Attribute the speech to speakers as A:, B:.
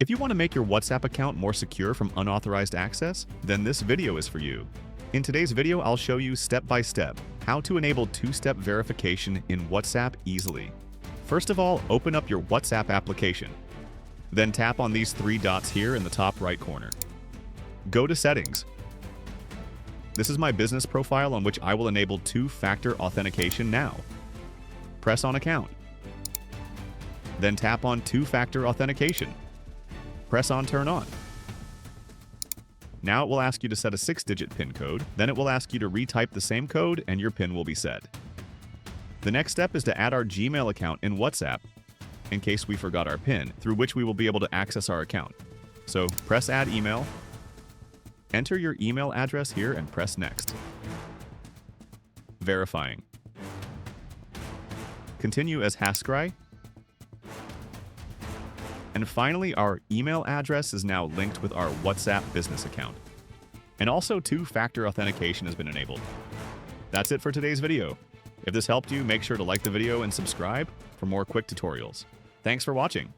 A: If you want to make your WhatsApp account more secure from unauthorized access, then this video is for you. In today's video, I'll show you step by step how to enable two-step verification in WhatsApp easily. First of all, open up your WhatsApp application. Then tap on these three dots here in the top right corner. Go to Settings. This is my business profile on which I will enable two-factor authentication now. Press on Account. Then tap on Two-factor authentication. Press on Turn On. Now it will ask you to set a 6-digit PIN code, then it will ask you to retype the same code and your PIN will be set. The next step is to add our Gmail account in WhatsApp, in case we forgot our PIN, through which we will be able to access our account. So press Add Email, enter your email address here and press Next. Verifying. Continue as Hascry. And finally, our email address is now linked with our WhatsApp business account. And also two-factor authentication has been enabled. That's it for today's video. If this helped you, make sure to like the video and subscribe for more quick tutorials. Thanks for watching.